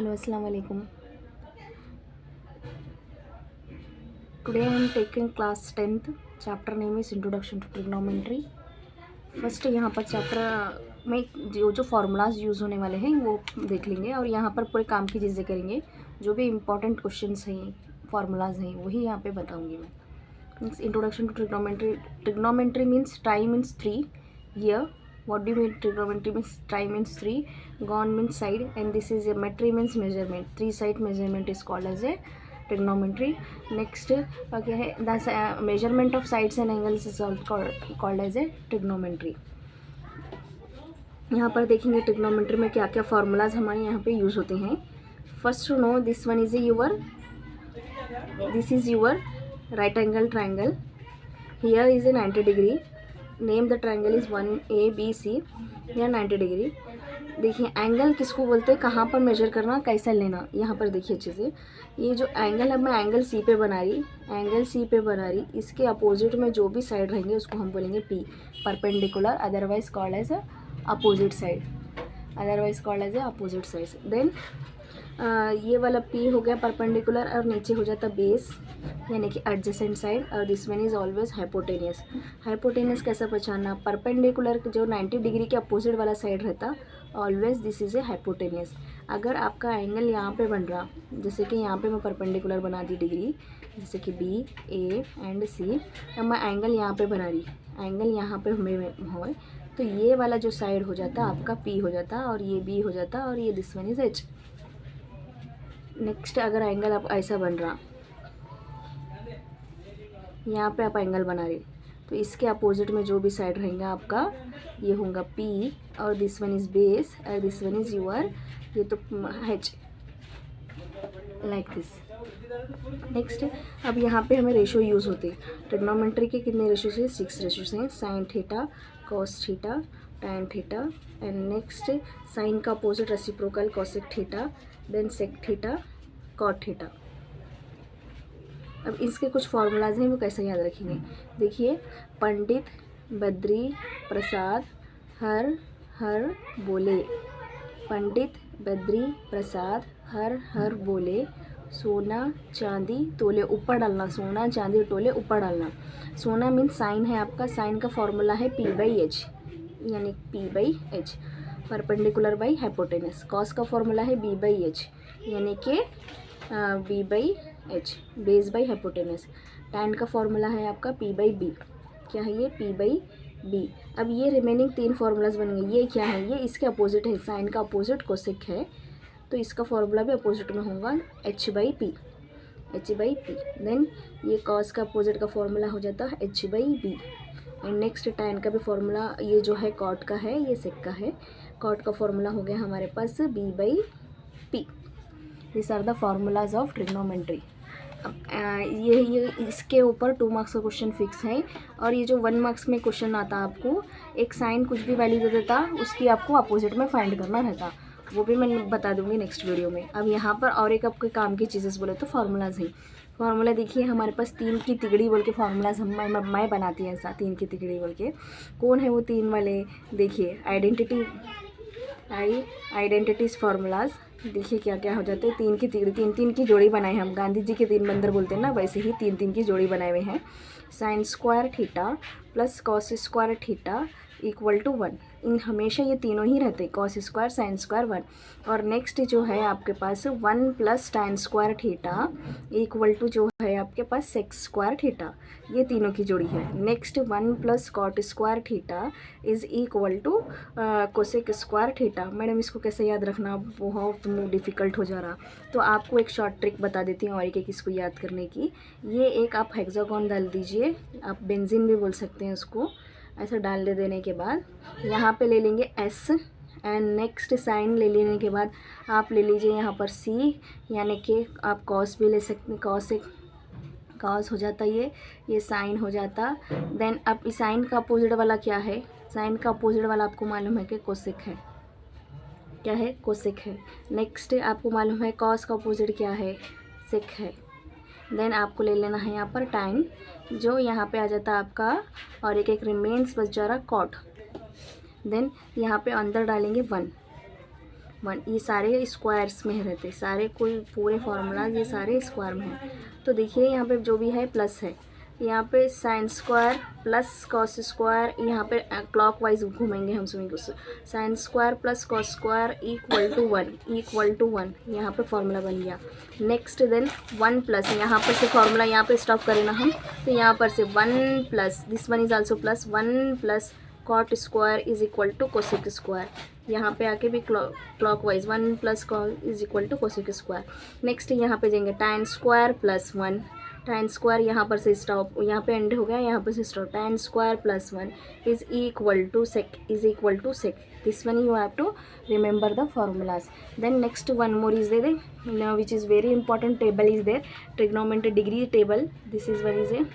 Hello, Assalamu alaikum. Today I am taking class 10th. Chapter name is Introduction to Trigonometry. First यहाँ पर chapter में जो formulas use होने वाले हैं वो देख लेंगे और यहाँ पर पूरे काम की चीज़ें करेंगे। जो भी इम्पोर्टेंट क्वेश्चंस हैं, फार्मूलाज हैं, वही यहाँ पे बताऊँगी मैं। Means introduction to trigonometry. Trigonometry means tri means 3 here. What do you mean trigonometry means? Tri means 3, gon means side, and this is a metry means measurement. 3 side measurement is called as a trigonometry. Next okay, the measurement of sides and angles is also called as a trigonometry. यहाँ पर देखेंगे trigonometry में क्या क्या formulas हमारे यहाँ पे use होते हैं. First to know this one is this is your right angle triangle. Here is a 90 degree. Name the triangle is 1ABC. या 90 डिग्री. देखिए एंगल किसको बोलते हैं, कहाँ पर मेजर करना, कैसा लेना. यहाँ पर देखिए अच्छे से, ये जो एंगल है मैं एंगल सी पे बना रही, इसके अपोजिट में जो भी साइड रहेंगे उसको हम बोलेंगे P, perpendicular, otherwise called as opposite side, then ये वाला पी हो गया परपेंडिकुलर और नीचे हो जाता बेस यानी कि एडजेसेंट साइड. और this one is always hypotenuse कैसा पहचानना, परपेंडिकुलर जो 90 डिग्री के अपोजिट वाला साइड रहता, always this is a hypotenuse. अगर आपका एंगल यहाँ पे बन रहा, जैसे कि यहाँ पे मैं परपेंडिकुलर बना दी डिग्री, जैसे कि बी ए एंड सी, अब मैं एंगल यहाँ पे बना रही, एंगल यहाँ पे हमें हो, तो ये वाला जो साइड हो जाता आपका पी हो जाता और ये बी हो जाता और ये this one is H. Next अगर एंगल आप ऐसा बन रहा, यहाँ पे आप एंगल बना रहे, तो इसके अपोजिट में जो भी साइड रहेंगे आपका ये होगा पी और दिस वन इज़ बेस और दिस वन इज़ यूर ये तो एच, लाइक दिस. नेक्स्ट अब यहाँ पे हमें रेशो यूज़ होते हैं. ट्रिग्नोमेट्री के कितने रेशोज हैं, 6 रेशोज हैं. Sine theta, cos theta, tan theta, and next sine का opposite reciprocal cosec theta, then sec theta, cot theta. अब इसके कुछ फार्मूलाज हैं, वो कैसे याद रखेंगे. देखिए पंडित, बद्री, प्रसाद, हर हर बोले. पंडित, बद्री, प्रसाद, हर हर बोले. सोना चांदी तोले ऊपर डालना, सोना चांदी तोले ऊपर डालना. सोना मीन्स साइन है आपका, साइन का फॉर्मूला है P/H यानी P/H, perpendicular by hypotenuse. Cos का फॉर्मूला है B/H यानी कि B/H, base by hypotenuse. Tan का फॉर्मूला है आपका P/B. क्या है ये, P/B. अब ये रिमेनिंग 3 फार्मूलाज बनेंगे. ये क्या है, ये इसके अपोजिट है, साइन का अपोजिट कोसेक है, तो इसका फॉर्मूला भी अपोजिट में होगा H/P. देन ये कॉस का अपोजिट का फॉर्मूला हो जाता है H/B. एंड नेक्स्ट टैन का भी फॉर्मूला, ये जो है कॉट का है, ये सेक का है. कॉट का फॉर्मूला हो गया हमारे पास B/P. This are the formulas of trigonometry. अब ये इसके ऊपर 2 मार्क्स का क्वेश्चन फिक्स है. और ये जो 1 मार्क्स में क्वेश्चन आता आपको, एक साइन कुछ भी वैल्यू दे देता, उसकी आपको अपोजिट में फाइंड करना रहता, वो भी मैं बता दूंगी नेक्स्ट वीडियो में. अब यहाँ पर और एक आपके काम की चीज़ें बोले तो फार्मूलाज हैं. फार्मूला देखिए हमारे पास 3 की तिगड़ी बोल के फार्मूलाज मैं बनाती है ऐसा, 3 की तिगड़ी बोल के. कौन है वो 3 वाले, देखिए आइडेंटिटीज फार्मूलाज. देखिए क्या क्या हो जाते हैं. 3 की तिगड़ी, 3 की जोड़ी बनाए हम, गांधी जी के 3 बंदर बोलते हैं ना, वैसे ही 3 की जोड़ी बनाए हुए हैं. Sine square theta plus cos square theta equal to 1. इन हमेशा ये तीनों ही रहते, कॉस स्क्वायर, साइन स्क्वायर, 1. और नेक्स्ट जो है आपके पास 1 plus tan square theta equal to जो है आपके पास सेक स्क्वायर थीटा. ये तीनों की जोड़ी है. Next 1 plus cot square theta is equal to cosec square theta. Madam इसको कैसे याद रखना, बहुत डिफ़िकल्ट हो जा रहा, तो आपको एक शॉर्ट ट्रिक बता देती हूँ और एक इसको याद करने की. ये एक आप हेक्सागोन डाल दीजिए, आप बेंजीन भी बोल सकते हैं उसको. ऐसा डाल देने के बाद यहाँ पे ले लेंगे S, एंड नेक्स्ट साइन ले लेने के बाद आप ले लीजिए यहाँ पर C, यानी कि आप कॉस भी ले सकते हैं. कॉस हो जाता, ये साइन हो जाता. देन अब इस साइन का अपोजिट वाला क्या है, साइन का अपोजिट वाला आपको मालूम है कि कोसेक है. क्या है, कोसेक है. नेक्स्ट आपको मालूम है कॉस का अपोजिट क्या है, सेक है. देन आपको ले लेना है यहाँ पर टाइन, जो यहाँ पे आ जाता आपका, और एक रिमेन्स बच जा रहा कॉट. देन यहाँ पे अंदर डालेंगे 1, 1, ये सारे स्क्वायर्स में रहते, सारे कुल पूरे फार्मूलाज ये सारे स्क्वायर में हैं। तो देखिए यहाँ पे जो भी है प्लस है, यहाँ पे sine square plus cos square, यहाँ पे क्लॉकवाइज घूमेंगे हम सभी को, sine square plus cos square equal to 1 यहाँ पे फॉर्मूला बन गया। नेक्स्ट देन 1 प्लस, यहाँ पर से फॉर्मूला यहाँ पे स्टॉप करें ना हम, तो यहाँ पर से 1 plus this one is also plus 1 plus cot square is equal to cosec square, यहाँ पे आके भी clockwise 1 plus cot is equal to cosec square. Next यहाँ पे जाएंगे tan square plus 1, tan square यहाँ पर से स्टॉप, यहाँ पे एंड हो गया, यहाँ पर से stop, tan square plus 1 is equal to sec, this one you have to remember the formulas. Then next one more is there now, which is very important table is there, trigonometry degree table, this is one is a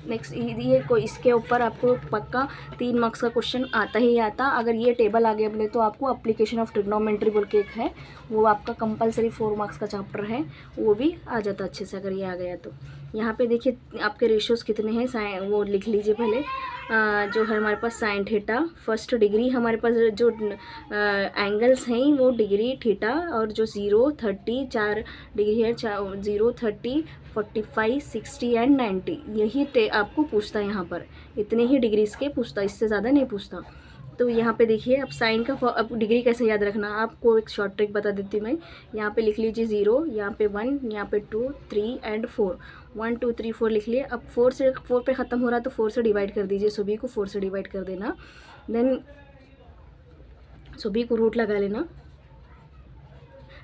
next ये कोई इसके ऊपर आपको पक्का 3 marks का question आता ही आता। अगर ये टेबल आ गया बोले तो आपको एप्लीकेशन ऑफ ट्रिग्नोमेट्री बोल के एक है, वो आपका कंपलसरी 4 मार्क्स का चैप्टर है, वो भी आ जाता अच्छे से अगर ये आ गया तो। यहाँ पे देखिए आपके रेशियोज़ कितने हैं, साइन वो लिख लीजिए पहले। जो है हमारे पास साइन थीटा फर्स्ट डिग्री, हमारे पास जो एंगल्स हैं वो डिग्री थीटा, और जो 0, 30 4 डिग्री है, 0, 30, 45, 60 एंड 90, यही आपको पूछता है यहाँ पर, इतने ही डिग्रीज के पूछता, इससे ज़्यादा नहीं पूछता। तो यहाँ पे देखिए अब साइन का अब डिग्री कैसे याद रखना, आपको एक शॉर्ट ट्रिक बता देती हूँ मैं। यहाँ पे लिख लीजिए 0, यहाँ पे 1, यहाँ पे 2, 3 एंड 4, 1 2 3 4 लिख लिए। अब 4 पे ख़त्म हो रहा है तो 4 से डिवाइड कर दीजिए, सभी को 4 से डिवाइड कर देना, देन सभी को रूट लगा लेना।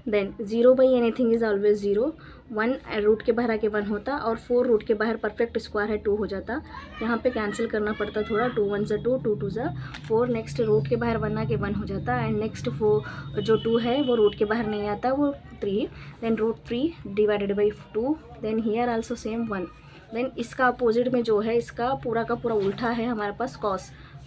Then 0 by anything is always 0, 1 root के बाहर आके 1 होता, और 4 रूट के बाहर परफेक्ट स्क्वायर है 2 हो जाता। यहाँ पे कैंसिल करना पड़ता थोड़ा, 2 1 से 2, 2 2 से 4, नेक्स्ट रूट के बाहर 1 आके 1 हो जाता, एंड नेक्स्ट 4 जो 2 है वो रूट के बाहर नहीं आता, वो 3, then √3 divided by 2, then here also same 1। Then इसका अपोजिट में जो है, इसका पूरा का पूरा उल्टा है हमारे पास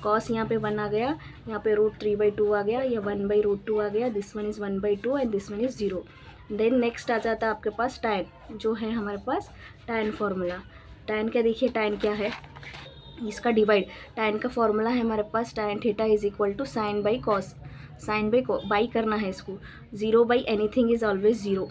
कॉस यहाँ पे 1 आ गया, यहाँ पे √3/2 आ गया, या 1/√2 आ गया, this one is 1/2 and this one is 0। Then next आ जाता है आपके पास tan, जो है हमारे पास tan फार्मूला। tan क्या, देखिए tan क्या है, इसका डिवाइड, tan का फॉर्मूला है हमारे पास tan theta is equal to sine by cos, by करना है इसको, 0 by anything is always 0।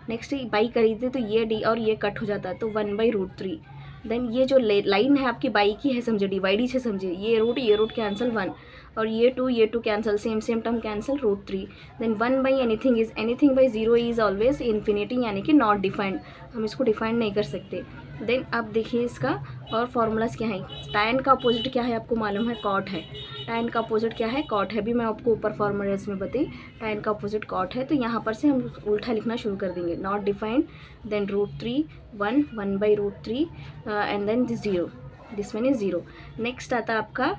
Next by करी थी तो ये डी और ये कट हो जाता है तो 1/√3। देन ये जो लाइन है आपकी बाई की है, समझे, डिवाइड ही से समझे, ये रूट कैंसिल 1, और ये 2 cancel, same term cancel, √3। Then 1 by anything by 0 is always infinity, यानी कि नॉट डिफाइंड, हम इसको डिफाइंड नहीं कर सकते। देन अब देखिए इसका और फार्मूलाज क्या है। tan का अपोजिट क्या है आपको मालूम है, कॉट है। tan का अपोजिट क्या है, कॉट है, भी मैं आपको ऊपर फार्मूलाज में बताई, tan का अपोजिट कॉट है। तो यहाँ पर से हम उल्टा लिखना शुरू कर देंगे, not defined, then √3 1/√3 and then 0, this one is 0। Next आता है आपका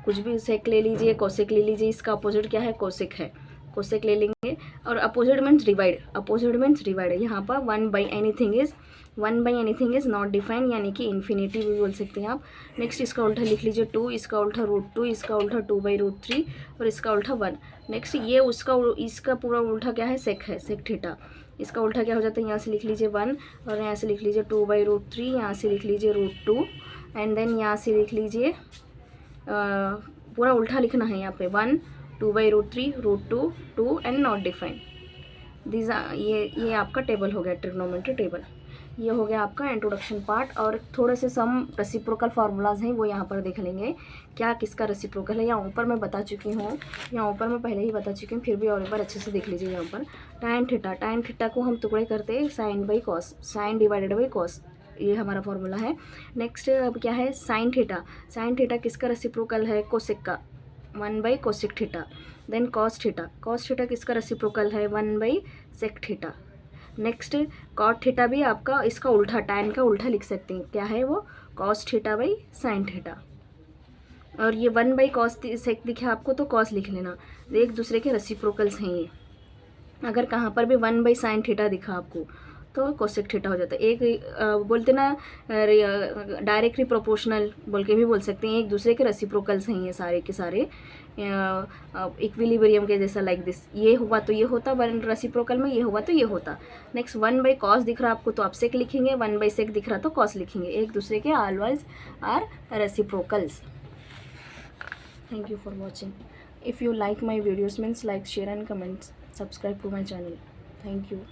कुछ भी सेक ले लीजिए, कोसेक ले लीजिए, इसका अपोजिट क्या है, कोसेक है, कोसेक ले लेंगे, और अपोजिट मीन्स डिवाइड, यहाँ पर 1 by anything is not defined, यानी कि इन्फिनिटी भी बोल सकते हैं आप। नेक्स्ट इसका उल्टा लिख लीजिए 2, इसका उल्टा √2, इसका उल्टा 2/√3 और इसका उल्टा 1। नेक्स्ट ये इसका पूरा उल्टा क्या है, सेक थीटा, इसका उल्टा क्या हो जाता है, यहाँ से लिख लीजिए 1, और यहाँ से लिख लीजिए 2/√3, यहाँ से लिख लीजिए √2, एंड देन यहाँ से लिख लीजिए पूरा उल्टा लिखना है, यहाँ पे 1 2/√3 √2 2 एंड नॉट डिफाइंड। ये आपका टेबल हो गया, ट्रिग्नोमेट्री टेबल। ये हो गया आपका इंट्रोडक्शन पार्ट, और थोड़े से सम रेसिप्रोकल फार्मूलाज हैं वो यहाँ पर देख लेंगे, क्या किसका रेसिप्रोकल है। यहाँ ऊपर मैं बता चुकी हूँ, पहले ही बता चुकी हूँ, फिर भी और एक बार अच्छे से देख लीजिए। यहाँ पर tan थीटा को हम टुकड़े करते हैं sine by cos, sine divided by cos, ये हमारा फॉर्मूला है। नेक्स्ट अब क्या है, साइन थीटा किसका रेसिप्रोकल है, कोसेक का, one by cosec theta. Then cos theta किसका रेसिप्रोकल है, one by sec theta. Next cot theta भी आपका इसका उल्टा, tan का उल्टा लिख सकते हैं, क्या है वो, cos theta by sine theta. और ये 1/कॉस सेक दिखे आपको तो कॉस लिख लेना, एक दूसरे के रेसिप्रोकल्स हैं ये। अगर कहाँ पर भी 1/साइन थीटा दिखा आपको तो कोसेक थीटा हो जाता है। एक बोलते ना डायरेक्टली प्रोपोर्शनल बोल के भी बोल सकते हैं, एक दूसरे के रेसिप्रोकल्स हैं ये सारे के सारे, इक्विलिब्रियम के जैसा, लाइक दिस, ये हुआ तो ये होता, रेसिप्रोकल में ये हुआ तो ये होता। नेक्स्ट 1/कॉस दिख रहा आपको तो आप सेक लिखेंगे, 1/सेक दिख रहा तो कॉस लिखेंगे, एक दूसरे के always are reciprocals. Thank you for watching. If you like my videos means like, share and comments, subscribe to my channel. Thank you.